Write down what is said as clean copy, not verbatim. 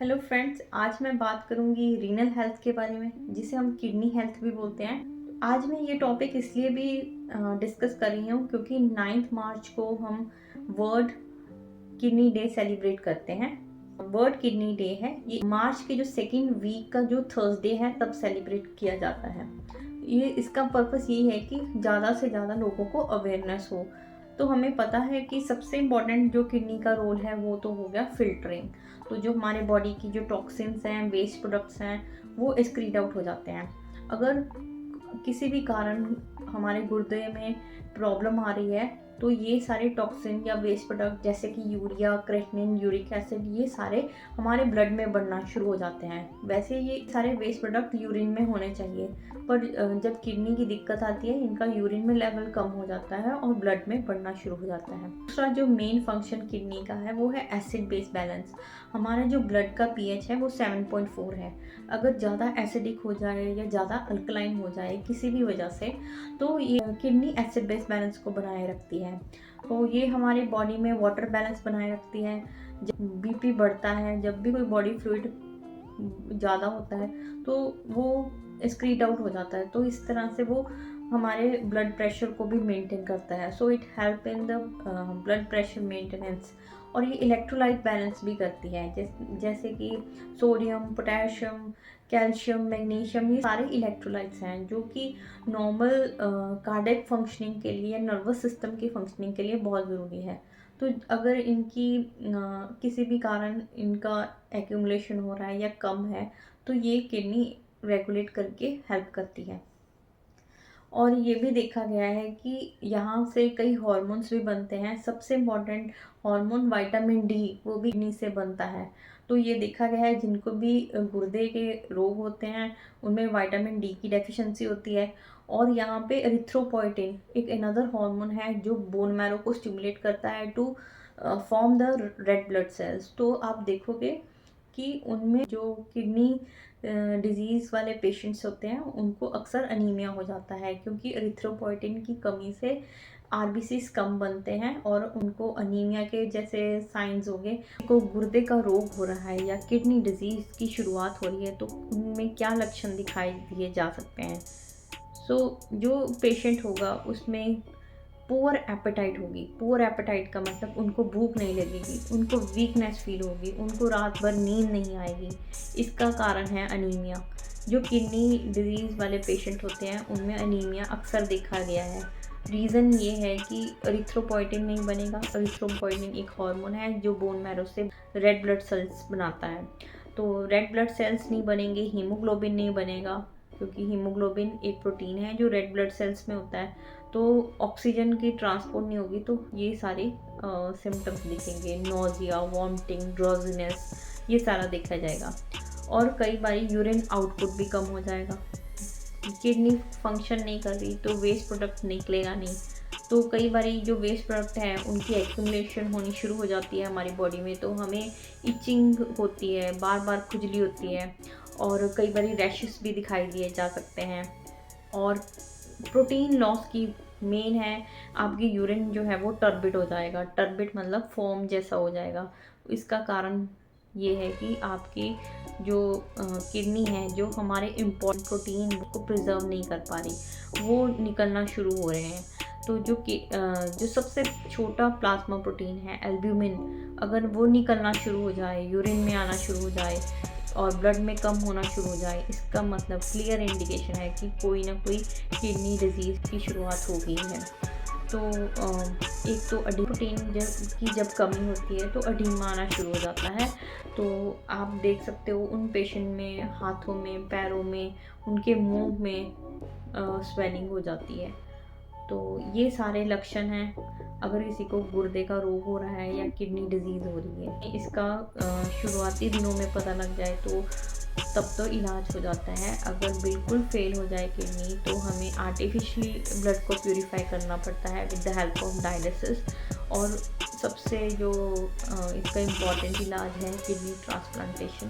Hello friends, आज मैं बात करूंगी रीनल हेल्थ के बारे में, जिसे हम किडनी हेल्थ भी बोलते हैं। आज मैं ये टॉपिक इसलिए भी डिस्कस कर रही हूँ क्योंकि 9 मार्च को हम वर्ल्ड किडनी डे सेलिब्रेट करते हैं। वर्ल्ड किडनी डे है ये मार्च के जो सेकेंड वीक का जो थर्सडे है तब सेलिब्रेट किया जाता है। ये इसका पर्पस यही है कि ज़्यादा से ज़्यादा लोगों को अवेयरनेस हो। तो हमें पता है कि सबसे इम्पॉर्टेंट जो किडनी का रोल है वो तो हो गया फिल्टरिंग। तो जो हमारे बॉडी की जो टॉक्सिन्स हैं, वेस्ट प्रोडक्ट्स हैं, वो एक्सक्रीट आउट हो जाते हैं। अगर किसी भी कारण हमारे गुर्दे में प्रॉब्लम आ रही है तो ये सारे टॉक्सिन या वेस्ट प्रोडक्ट जैसे कि यूरिया, क्रेटिनिन, यूरिक एसिड, ये सारे हमारे ब्लड में बढ़ना शुरू हो जाते हैं। वैसे ये सारे वेस्ट प्रोडक्ट यूरिन में होने चाहिए, पर जब किडनी की दिक्कत आती है इनका यूरिन में लेवल कम हो जाता है और ब्लड में बढ़ना शुरू हो जाता है। दूसरा जो मेन फंक्शन किडनी का है वो है एसिड बेस बैलेंस। हमारा जो ब्लड का पीएच है वो 7.4 है। अगर ज़्यादा एसिडिक हो जाए या ज़्यादा अल्कलाइन हो जाए किसी भी वजह से, तो ये किडनी एसिड बेस बैलेंस को बनाए रखती है। तो ये हमारी बॉडी में वाटर बैलेंस बनाए रखती है। जब बीपी बढ़ता है, जब भी कोई बॉडी फ्लूइड ज़्यादा होता है तो वो एक्सक्रीट आउट हो जाता है। तो इस तरह से वो हमारे ब्लड प्रेशर को भी मेंटेन करता है। So it help in the blood pressure maintenance. और ये इलेक्ट्रोलाइट बैलेंस भी करती है, जैसे कि सोडियम, पोटेशियम, कैल्शियम, मैग्नीशियम, ये सारे इलेक्ट्रोलाइट्स हैं जो कि नॉर्मल कार्डियक फंक्शनिंग के लिए, नर्वस सिस्टम की फंक्शनिंग के लिए बहुत ज़रूरी है। तो अगर इनकी किसी भी कारण इनका एक्यूमुलेशन हो रहा है या कम है तो ये किडनी रेगुलेट करके हेल्प करती है। और ये भी देखा गया है कि यहाँ से कई हार्मोन्स भी बनते हैं। सबसे इम्पॉर्टेंट हार्मोन विटामिन डी, वो भी किडनी से बनता है। तो ये देखा गया है जिनको भी गुर्दे के रोग होते हैं उनमें विटामिन डी की डेफिशिएंसी होती है। और यहाँ पे एरिथ्रोपोइटिन एक अनदर हार्मोन है जो बोन मैरो को स्टिमुलेट करता है to form the red blood cells. तो आप देखोगे कि उनमें जो किडनी डिजीज़ वाले पेशेंट्स होते हैं उनको अक्सर अनीमिया हो जाता है, क्योंकि एरिथ्रोपोइटिन की कमी से आरबीसीज कम बनते हैं और उनको अनीमिया के जैसे साइंस हो गए। को गुर्दे का रोग हो रहा है या किडनी डिजीज़ की शुरुआत हो रही है तो उनमें क्या लक्षण दिखाई दिए जा सकते हैं। जो पेशेंट होगा उसमें पुअर एपेटाइट होगी। पुअर एपेटाइट का मतलब उनको भूख नहीं लगेगी, उनको वीकनेस फील होगी, उनको रात भर नींद नहीं आएगी। इसका कारण है अनीमिया। जो किडनी डिजीज़ वाले पेशेंट होते हैं उनमें अनीमिया अक्सर देखा गया है। रीज़न ये है कि एरिथ्रोपोइटिन नहीं बनेगा। एरिथ्रोपोइटिन एक हार्मोन है जो बोन मैरो से रेड ब्लड सेल्स बनाता है। तो रेड ब्लड सेल्स नहीं बनेंगे, हीमोग्लोबिन नहीं बनेगा, क्योंकि हीमोग्लोबिन एक प्रोटीन है जो रेड ब्लड सेल्स में होता है। तो ऑक्सीजन की ट्रांसपोर्ट नहीं होगी तो ये सारे सिम्टम्स दिखेंगे, नोजिया, वॉमिटिंग, ड्रोजीनेस, ये सारा देखा जाएगा। और कई बार यूरिन आउटपुट भी कम हो जाएगा। किडनी फंक्शन नहीं कर रही तो वेस्ट प्रोडक्ट निकलेगा नहीं। तो कई बार जो वेस्ट प्रोडक्ट हैं उनकी एक्यूमुलेशन होनी शुरू हो जाती है हमारी बॉडी में, तो हमें इचिंग होती है, बार बार खुजली होती है और कई बार रैशेस भी दिखाई दिए जा सकते हैं। और प्रोटीन लॉस की मेन है, आपकी यूरिन जो है वो टर्बिड हो जाएगा। टर्बिड मतलब फोम जैसा हो जाएगा। इसका कारण ये है कि आपकी जो किडनी है, जो हमारे इम्पोर्टेंट प्रोटीन को प्रिजर्व नहीं कर पा रही, वो निकलना शुरू हो रहे हैं। तो जो सबसे छोटा प्लाज्मा प्रोटीन है एल्ब्यूमिन, अगर वो निकलना शुरू हो जाए, यूरिन में आना शुरू हो जाए और ब्लड में कम होना शुरू हो जाए, इसका मतलब क्लियर इंडिकेशन है कि कोई ना कोई किडनी डिजीज़ की शुरुआत हो गई है। तो एक तो प्रोटीन की जब कमी होती है तो अडीमा आना शुरू हो जाता है। तो आप देख सकते हो उन पेशेंट में हाथों में, पैरों में, उनके मुंह में स्वेलिंग हो जाती है। तो ये सारे लक्षण हैं अगर किसी को गुर्दे का रोग हो रहा है या किडनी डिजीज़ हो रही है। इसका शुरुआती दिनों में पता लग जाए तो तब तो इलाज हो जाता है। अगर बिल्कुल फेल हो जाए किडनी तो हमें आर्टिफिशियली ब्लड को प्यूरिफाई करना पड़ता है with the help of dialysis. और सबसे जो इसका इम्पॉर्टेंट इलाज है किडनी ट्रांसप्लांटेशन।